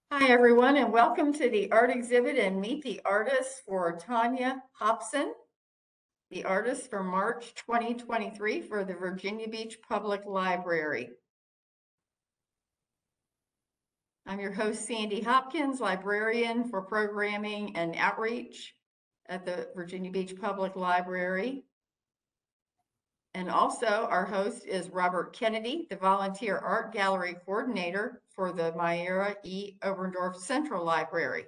Hi, everyone, and welcome to the art exhibit and meet the artist for Tonya Hopson, the artist for March 2023 for the Virginia Beach Public Library. I'm your host, Sandy Hopkins, librarian for programming and outreach at the Virginia Beach Public Library. And also our host is Robert Kennedy, the volunteer art gallery coordinator for the Myra E. Oberndorf Central Library.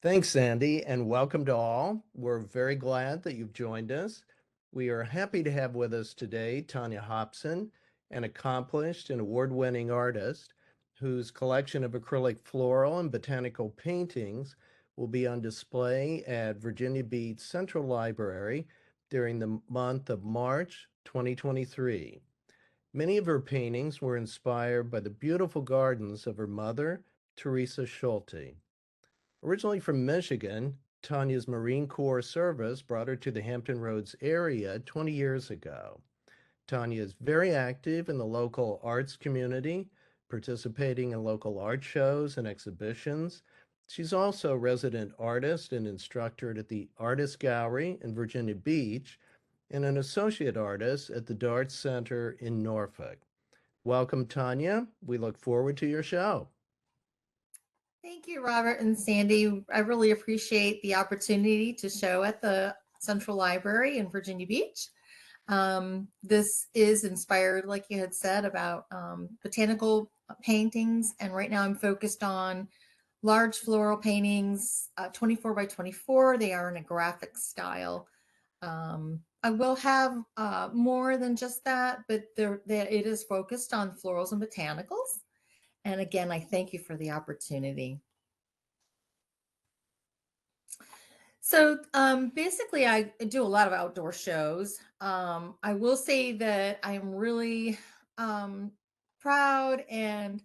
Thanks, Sandy, and welcome to all. We're very glad that you've joined us. We are happy to have with us today Tonya Hopson, an accomplished and award-winning artist whose collection of acrylic floral and botanical paintings will be on display at Virginia Beach Central Library during the month of March 2023. Many of her paintings were inspired by the beautiful gardens of her mother, Theresa Schulte. Originally from Michigan, Tonya's Marine Corps service brought her to the Hampton Roads area 20 years ago. Tonya is very active in the local arts community, participating in local art shows and exhibitions. She's also a resident artist and instructor at the Artist Gallery in Virginia Beach and an associate artist at the Dart Center in Norfolk. Welcome, Tonya. We look forward to your show. Thank you, Robert and Sandy. I really appreciate the opportunity to show at the Central Library in Virginia Beach. This is inspired, like you had said, about botanical paintings. And right now I'm focused on large floral paintings, 24 by 24. They are in a graphic style. I will have more than just that, but it is focused on florals and botanicals. And again, I thank you for the opportunity. So basically, I do a lot of outdoor shows. I will say that I'm really proud and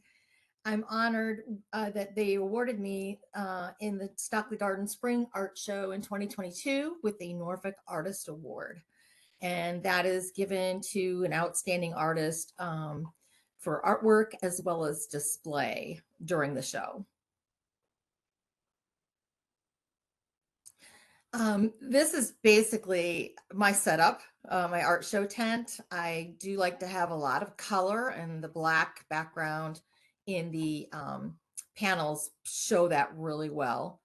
I'm honored that they awarded me in the Stockley Garden Spring Art Show in 2022 with the Norfolk Artist Award. And that is given to an outstanding artist for artwork as well as display during the show. This is basically my setup, my art show tent. I do like to have a lot of color, and the black background in the panels show that really well.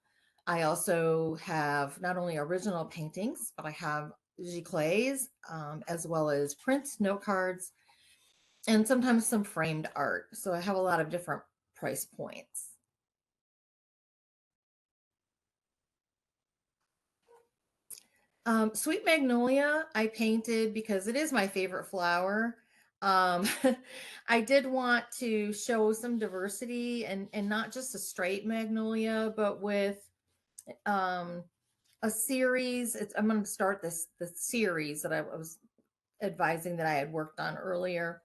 I also have not only original paintings, but I have giclées, as well as prints, note cards, and sometimes some framed art. So I have a lot of different price points. Sweet Magnolia, I painted because it is my favorite flower. Um, I did want to show some diversity and not just a straight magnolia, but with a series. I'm going to start the series that I was advising that I had worked on earlier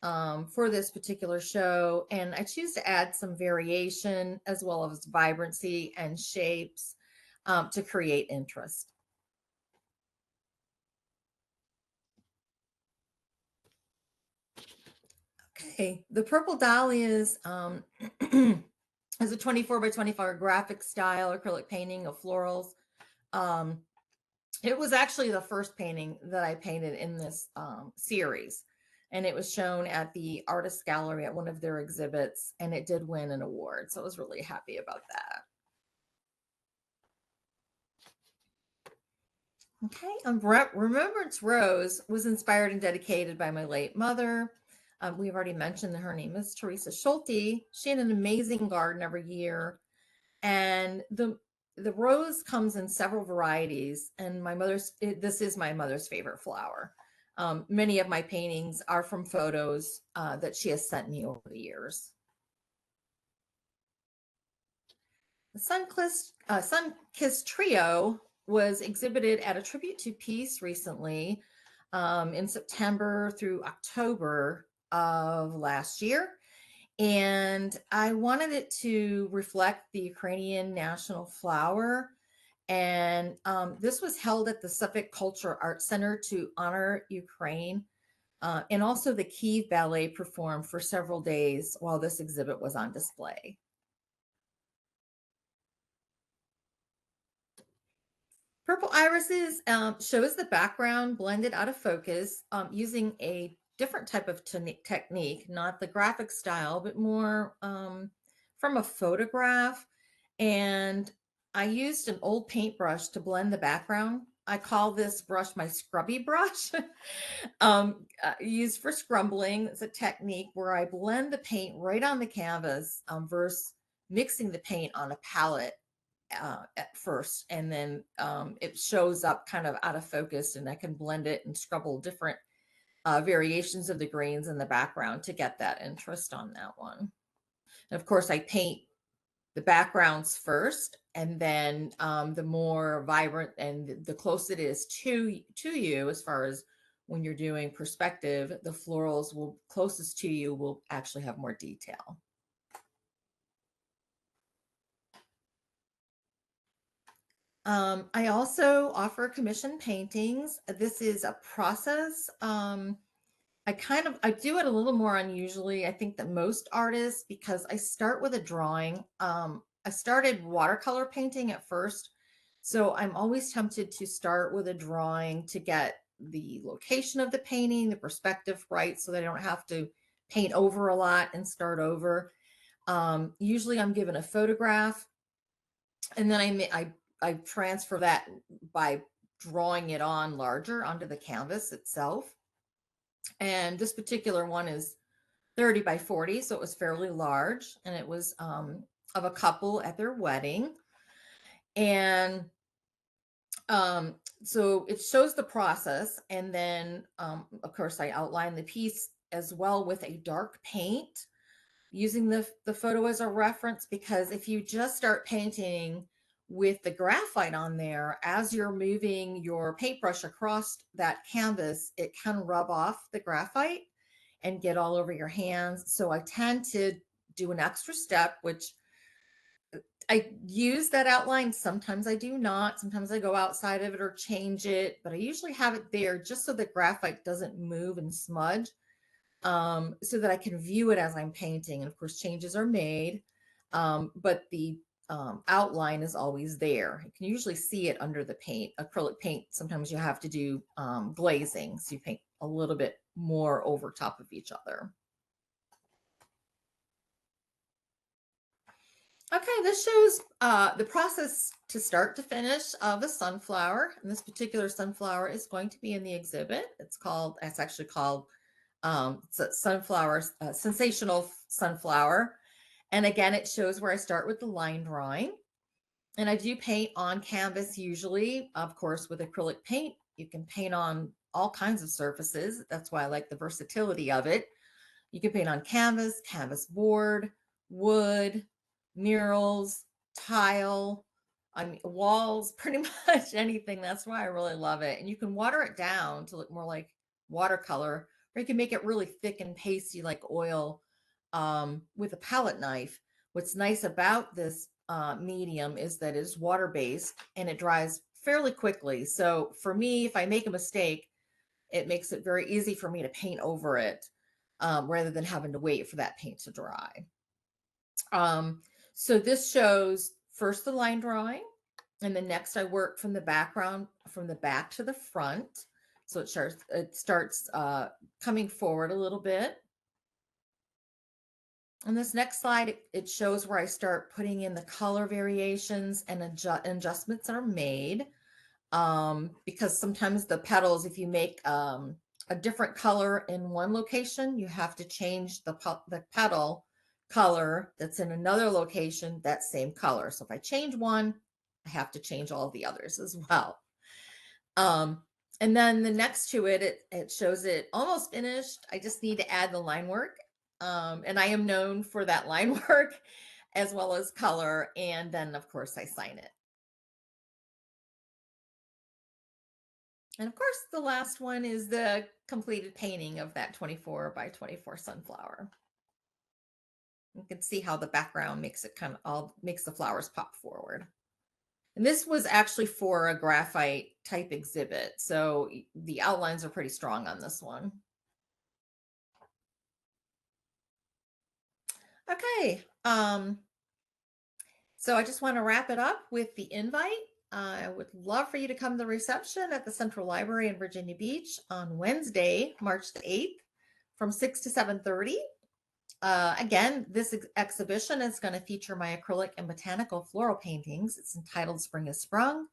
for this particular show, and I choose to add some variation as well as vibrancy and shapes to create interest. Okay, the purple dahlias is a 24 by 24 graphic style acrylic painting of florals. Um, it was actually the first painting that I painted in this series, and it was shown at the Artist Gallery at one of their exhibits, and it did win an award. So I was really happy about that. Okay, Remembrance Rose was inspired and dedicated by my late mother. We've already mentioned that her name is Theresa Schulte. She had an amazing garden every year, and the rose comes in several varieties. And this is my mother's favorite flower. Many of my paintings are from photos that she has sent me over the years. The Sun-Kissed Trio was exhibited at a Tribute to Peace recently in September through October of last year. And I wanted it to reflect the Ukrainian national flower. And this was held at the Suffolk Culture Arts Center to honor Ukraine. And also the Kiev Ballet performed for several days while this exhibit was on display. Purple irises shows the background blended out of focus using a different type of technique, not the graphic style, but more from a photograph. And I used an old paintbrush to blend the background. I call this brush my scrubby brush. Used for scrumbling. It's a technique where I blend the paint right on the canvas versus mixing the paint on a palette at first, and then it shows up kind of out of focus, and I can blend it and scrubble different variations of the greens in the background to get that interest on that one. And of course, I paint the backgrounds first, and then the more vibrant and the closer it is to you, as far as when you're doing perspective, the florals will closest to you will actually have more detail. I also offer commission paintings. This is a process. I do it a little more unusually, I think, than most artists, because I start with a drawing. I started watercolor painting at first, so I'm always tempted to start with a drawing to get the location of the painting, the perspective right, so that I don't have to paint over a lot and start over. Usually I'm given a photograph, and then I transfer that by drawing it on larger onto the canvas itself. And this particular one is 30 by 40, so it was fairly large, and it was of a couple at their wedding. And so it shows the process, and then of course I outline the piece as well with a dark paint, using the photo as a reference, because if you just start painting with the graphite on there, as you're moving your paintbrush across that canvas, it can rub off the graphite and get all over your hands. So I tend to do an extra step, which I use that outline. Sometimes I do not. Sometimes I go outside of it or change it, but I usually have it there just so the graphite doesn't move and smudge, so that I can view it as I'm painting. And of course, changes are made, but the outline is always there. You can usually see it under the paint. Acrylic paint, sometimes you have to do glazing, so you paint a little bit more over top of each other. Okay, this shows the process to start to finish of a sunflower. And this particular sunflower is going to be in the exhibit. It's actually called sunflower, sensational sunflower. And again, it shows where I start with the line drawing. And I do paint on canvas usually, of course, with acrylic paint. You can paint on all kinds of surfaces. That's why I like the versatility of it. You can paint on canvas, canvas board, wood, murals, tile, I mean, walls, pretty much anything. That's why I really love it. And you can water it down to look more like watercolor, or you can make it really thick and pasty like oil with a palette knife. What's nice about this medium is that it's water-based and it dries fairly quickly. So for me, if I make a mistake, it makes it very easy for me to paint over it, rather than having to wait for that paint to dry. So this shows first the line drawing, and then next I work from the background, from the back to the front. So it starts coming forward a little bit. On this next slide, it shows where I start putting in the color variations and adjustments that are made. Because sometimes the petals, if you make a different color in one location, you have to change the petal color that's in another location, that same color. So if I change one, I have to change all the others as well. And then the next to it shows it almost finished. I just need to add the line work. And I am known for that line work as well as color. And then of course I sign it. And of course, the last one is the completed painting of that 24 by 24 sunflower. You can see how the background makes the flowers pop forward. And this was actually for a graphite type exhibit, so the outlines are pretty strong on this one. Okay, so I just want to wrap it up with the invite. I would love for you to come to the reception at the Central Library in Virginia Beach on Wednesday, March the 8th from 6 to 7:30. Again, this exhibition is going to feature my acrylic and botanical floral paintings. It's entitled Spring Has Sprung,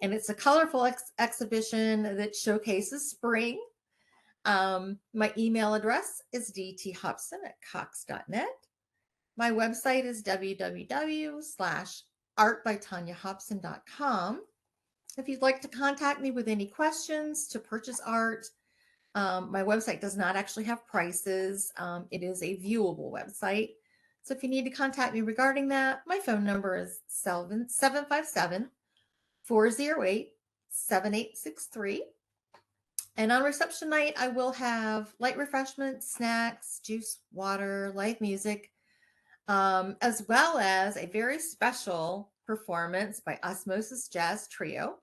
and it's a colorful exhibition that showcases spring. My email address is dthopson@cox.net. My website is www.artbytonyahopson.com. If you'd like to contact me with any questions to purchase art, my website does not actually have prices. It is a viewable website. So if you need to contact me regarding that, my phone number is 757-408-7863. And on reception night, I will have light refreshments, snacks, juice, water, live music, as well as a very special performance by Osmosis Jazz Trio.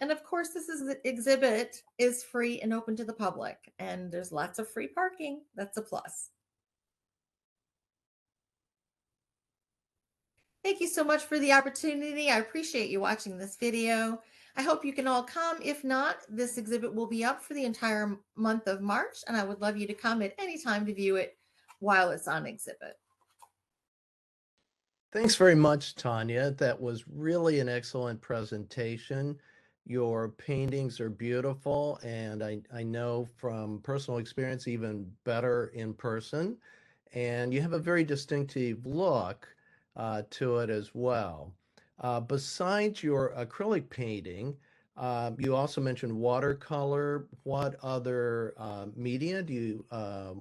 And of course, exhibit is free and open to the public, and there's lots of free parking. That's a plus. Thank you so much for the opportunity. I appreciate you watching this video. I hope you can all come. If not, this exhibit will be up for the entire month of March, and I would love you to come at any time to view it while it's on exhibit. Thanks very much, Tonya. That was really an excellent presentation. Your paintings are beautiful, and I know from personal experience, even better in person. And you have a very distinctive look to it as well. Besides your acrylic painting, you also mentioned watercolor. What other media? Do you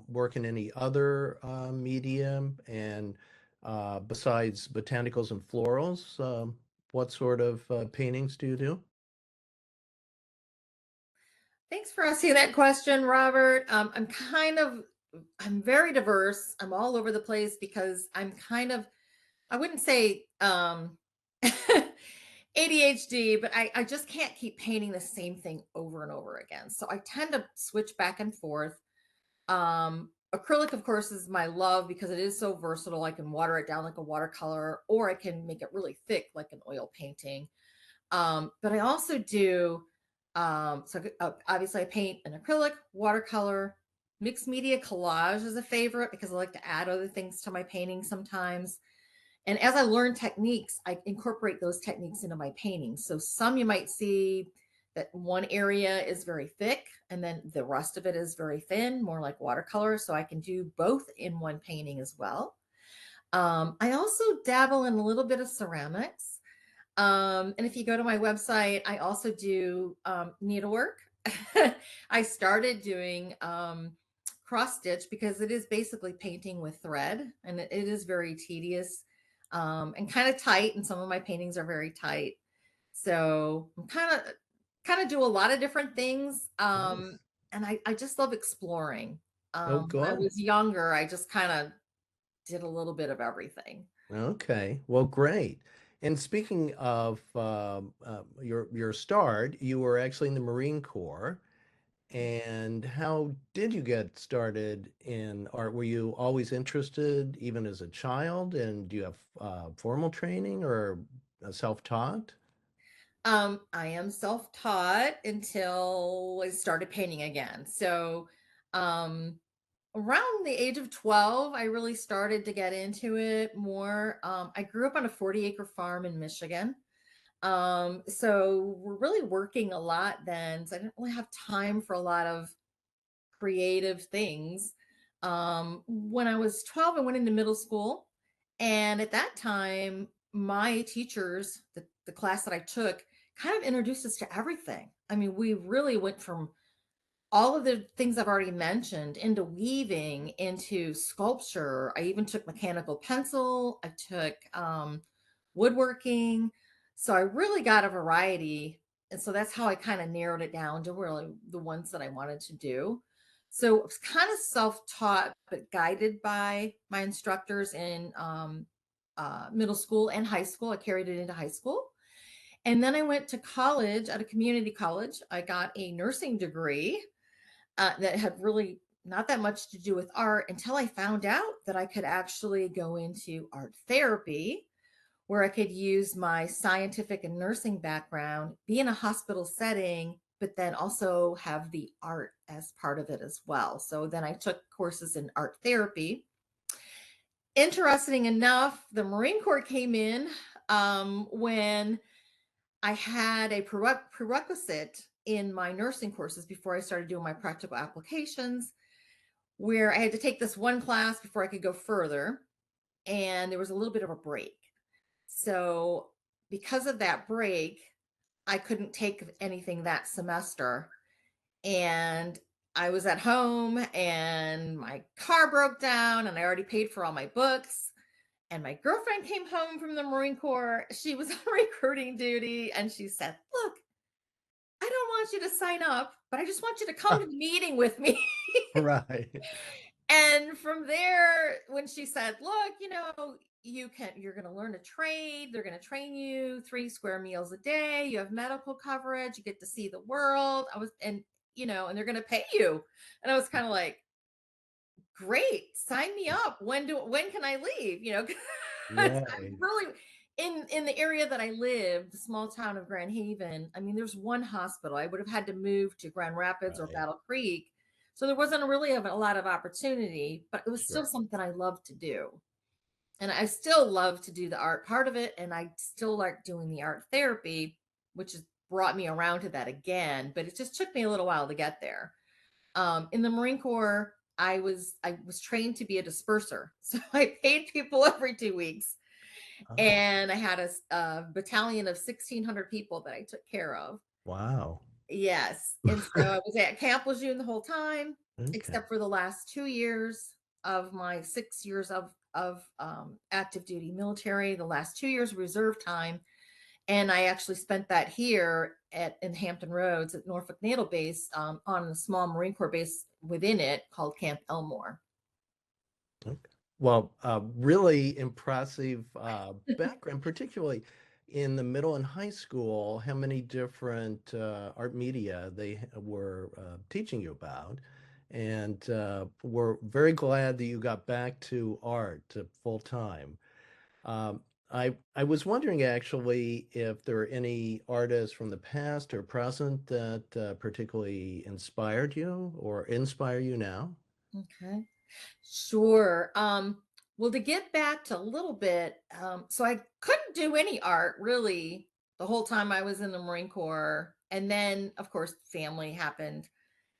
work in any other medium? And besides botanicals and florals, what sort of paintings do you do? Thanks for asking that question, Robert. I'm very diverse. I'm all over the place because I wouldn't say ADHD, but I just can't keep painting the same thing over and over again. So I tend to switch back and forth. Acrylic, of course, is my love because it is so versatile. I can water it down like a watercolor, or I can make it really thick like an oil painting. But I also do, obviously I paint an acrylic, watercolor, mixed media collage is a favorite because I like to add other things to my painting sometimes. And as I learn techniques, I incorporate those techniques into my paintings. So some you might see that one area is very thick and then the rest of it is very thin, more like watercolor. So I can do both in one painting as well. I also dabble in a little bit of ceramics. And if you go to my website, I also do needlework. I started doing cross stitch because it is basically painting with thread, and it is very tedious and kind of tight. And some of my paintings are very tight. So I'm kind of do a lot of different things. Nice. And I just love exploring. Oh, When I good. was younger, I just kind of did a little bit of everything. Okay, well, great. And speaking of your start, you were actually in the Marine Corps. And how did you get started in art? Were you always interested, even as a child? And do you have formal training or self-taught? I am self-taught until I started painting again. So, um, around the age of 12, I really started to get into it more. I grew up on a 40-acre farm in Michigan. So we're really working a lot then. So I didn't really have time for a lot of creative things. When I was 12, I went into middle school. And at that time, my teachers, the class that I took, kind of introduced us to everything. I mean, we really went from all of the things I've already mentioned into weaving, into sculpture. I even took mechanical pencil. I took woodworking. So I really got a variety. And so that's how I kind of narrowed it down to really the ones that I wanted to do. So it was kind of self-taught, but guided by my instructors in middle school and high school. I carried it into high school. And then I went to college at a community college. I got a nursing degree that had really not that much to do with art until I found out that I could actually go into art therapy, where I could use my scientific and nursing background, be in a hospital setting, but then also have the art as part of it as well. So then I took courses in art therapy. Interesting enough, the Marine Corps came in when I had a prerequisite in my nursing courses before I started doing my practical applications, where I had to take this one class before I could go further. And there was a little bit of a break. So, because of that break, I couldn't take anything that semester. And I was at home and my car broke down and I already paid for all my books. And my girlfriend came home from the Marine Corps. She was on recruiting duty and she said, "Look, I don't want you to sign up, but I just want you to come to the meeting with me." Right. And from there, when she said, "Look, you're going to learn a trade. They're going to train you 3 square meals a day. You have medical coverage. You get to see the world." And they're going to pay you. And I was kind of like, "Great, sign me up. When can I leave?" 'Cause I'm Right. really in the area that I live, the small town of Grand Haven. I mean, there's one hospital. I would have had to move to Grand Rapids or Right. Battle Creek. So there wasn't really a lot of opportunity, but it was still Sure. something I loved to do. And I still love to do the art part of it. And I still like doing the art therapy, which has brought me around to that again. But it just took me a little while to get there. In the Marine Corps, I was trained to be a disperser. So I paid people every 2 weeks. Oh, And I had a battalion of 1,600 people that I took care of. wow. Yes. And so I was at Camp Lejeune the whole time, Okay. except for the last 2 years of my 6 years of active duty military, the last 2 years reserve time. And I actually spent that here in Hampton Roads at Norfolk Naval Base, on a small Marine Corps base within it called Camp Elmore. Okay. Well, really impressive background, particularly in the middle and high school, how many different art media they were teaching you about. And we're very glad that you got back to art full time. Um, I was wondering actually if there are any artists from the past or present that particularly inspired you or inspire you now. Okay. Sure. Well, to get back to a little bit, so I couldn't do any art really the whole time I was in the Marine Corps. And then, of course, family happened.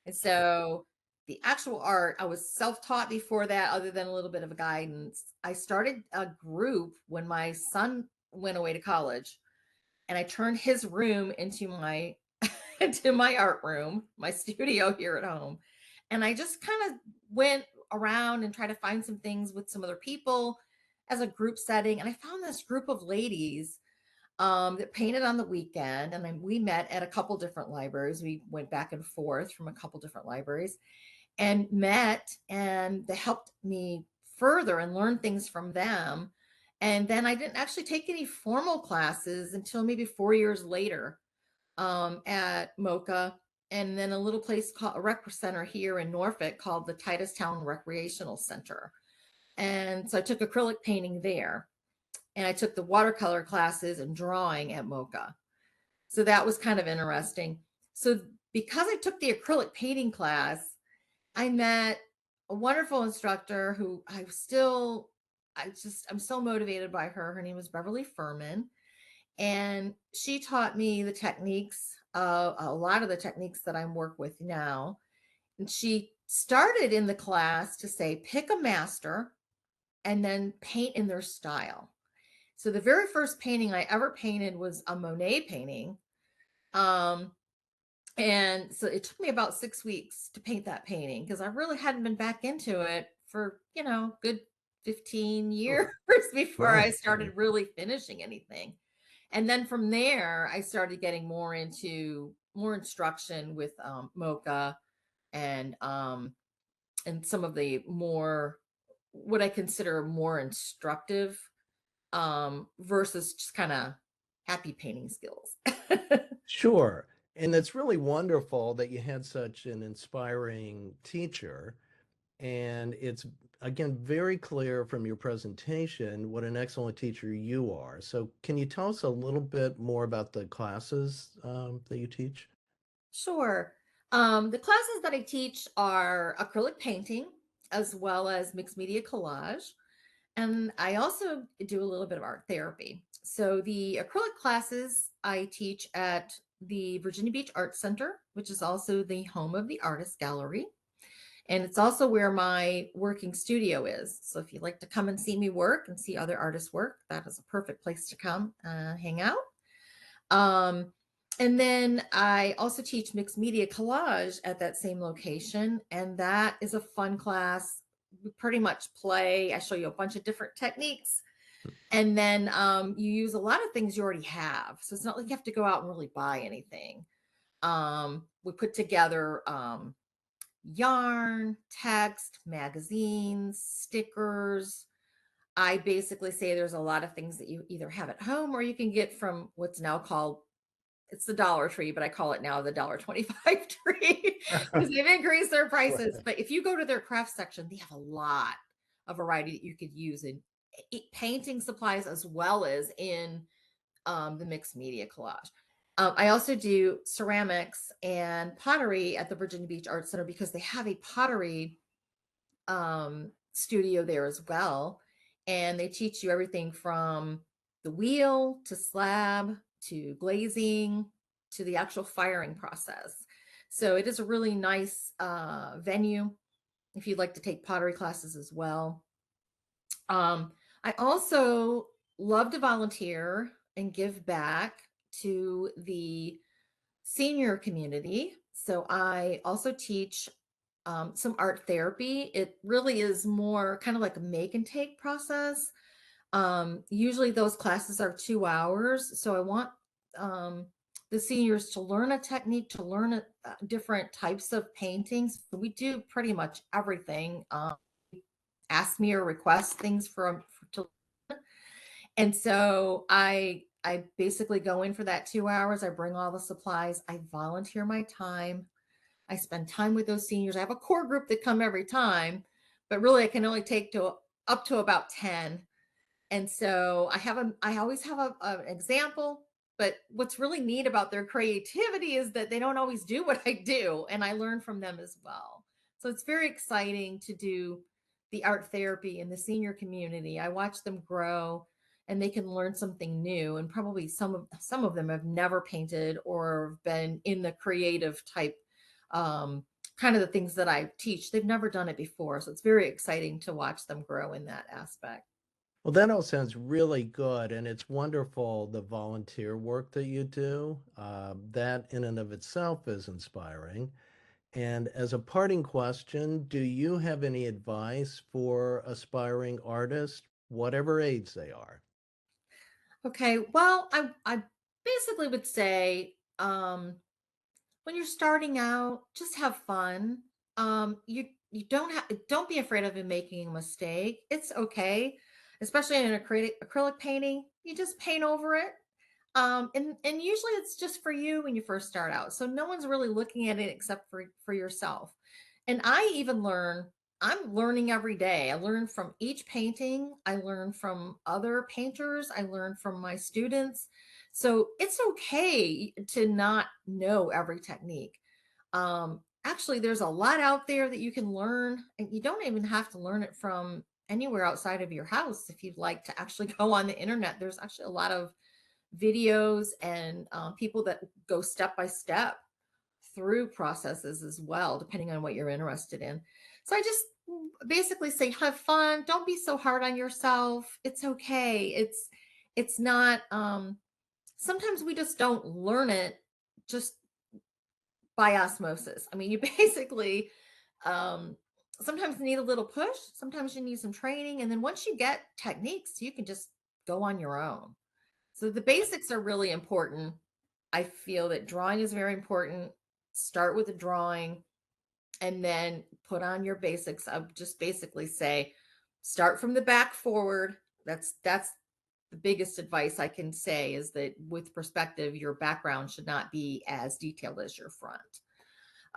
And so the actual art, I was self-taught before that, other than a little bit of a guidance. I started a group when my son went away to college, and I turned his room into my into my art room, my studio here at home. And I just kind of went around and tried to find some things with some other people as a group setting. And I found this group of ladies that painted on the weekend. And then we met at a couple different libraries. We went back and forth from a couple different libraries and met, and they helped me further and learn things from them. And then I didn't actually take any formal classes until maybe 4 years later, at MoCA, and then a little place called a rec center here in Norfolk called the Titustown Recreational Center. And so I took acrylic painting there, and I took the watercolor classes and drawing at MoCA. So that was kind of interesting. So because I took the acrylic painting class, I met a wonderful instructor who I'm so motivated by her. Her name was Beverly Furman. And she taught me the techniques, a lot of the techniques that I work with now. And she started in the class to say, pick a master and then paint in their style. So the very first painting I ever painted was a Monet painting. Um, and so it took me about 6 weeks to paint that painting because I really hadn't been back into it for, good 15 years Sure. before I Right. Right. started really finishing anything. And then from there, I started getting more into more instruction with MoCA, and some of the more what I consider more instructive, versus just kind of happy painting skills. Sure. And it's really wonderful that you had such an inspiring teacher. And it's, again, very clear from your presentation what an excellent teacher you are. So can you tell us a little bit more about the classes that you teach? Sure. The classes that I teach are acrylic painting as well as mixed media collage. And I also do a little bit of art therapy. So the acrylic classes I teach at the Virginia Beach Art Center, which is also the home of the Artist Gallery. And it's also where my working studio is. So if you'd like to come and see me work and see other artists work, that is a perfect place to come hang out. Um, and then I also teach mixed media collage at that same location. And that is a fun class. We pretty much play. I show you a bunch of different techniques. And then you use a lot of things you already have. So it's not like you have to go out and really buy anything. We put together yarn, text, magazines, stickers. I basically say there's a lot of things that you either have at home or you can get from what's now called, it's the Dollar Tree, but I call it now the $1.25 tree because they've increased their prices. Right. But if you go to their craft section, they have a lot of variety that you could use in painting supplies as well as in the mixed media collage. I also do ceramics and pottery at the Virginia Beach Art Center because they have a pottery studio there as well. And they teach you everything from the wheel to slab to glazing to the actual firing process. So it is a really nice venue if you'd like to take pottery classes as well. I also love to volunteer and give back to the senior community. So I also teach some art therapy. It really is more kind of like a make and take process. Usually those classes are 2 hours. So I want the seniors to learn a technique, to learn different types of paintings. We do pretty much everything. Ask me or request things to, and so I basically go in for that 2 hours. I bring all the supplies. I volunteer my time. I spend time with those seniors. I have a core group that come every time, but really I can only take to up to about 10. And so I always have an example, but what's really neat about their creativity is that they don't always do what I do, and I learn from them as well. So it's very exciting to do the art therapy in the senior community. I watch them grow and they can learn something new, and probably some of them have never painted or been in the creative type kind of the things that I teach. They've never done it before. So it's very exciting to watch them grow in that aspect. Well, that all sounds really good, and it's wonderful the volunteer work that you do. That in and of itself is inspiring. And as a parting question, do you have any advice for aspiring artists, whatever age they are? Okay, well, I basically would say when you're starting out, just have fun. You don't be afraid of making a mistake. It's okay, especially in an acrylic painting. You just paint over it. And usually it's just for you when you first start out. So no one's really looking at it except for yourself. And I'm learning every day. I learn from each painting. I learn from other painters. I learn from my students. So it's okay to not know every technique. Actually, there's a lot out there that you can learn, and you don't even have to learn it from anywhere outside of your house. If you'd like to actually go on the internet, there's actually a lot of videos and people that go step by step through processes as well, depending on what you're interested in. So I just basically say, have fun. Don't be so hard on yourself. It's okay. It's not, sometimes we just don't learn it just by osmosis. I mean, you basically, sometimes need a little push. Sometimes you need some training. And then once you get techniques, you can just go on your own. So the basics are really important. I feel that drawing is very important. Start with a drawing and then put on your basics. I just basically say, start from the back forward. That's the biggest advice I can say, is that with perspective, your background should not be as detailed as your front.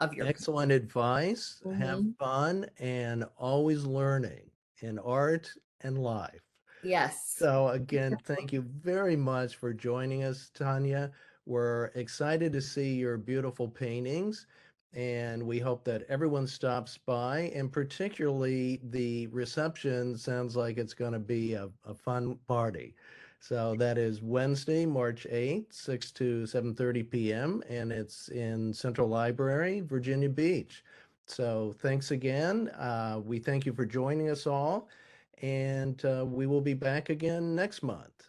of your Excellent advice. Have Mhm. fun and always learning in art and life. Yes. So again, thank you very much for joining us, Tonya. We're excited to see your beautiful paintings, and we hope that everyone stops by, and particularly the reception sounds like it's going to be a fun party. So that is Wednesday, March 8th, 6 to 7:30 p.m., and it's in Central Library, Virginia Beach. So thanks again. We thank you for joining us all, and we will be back again next month.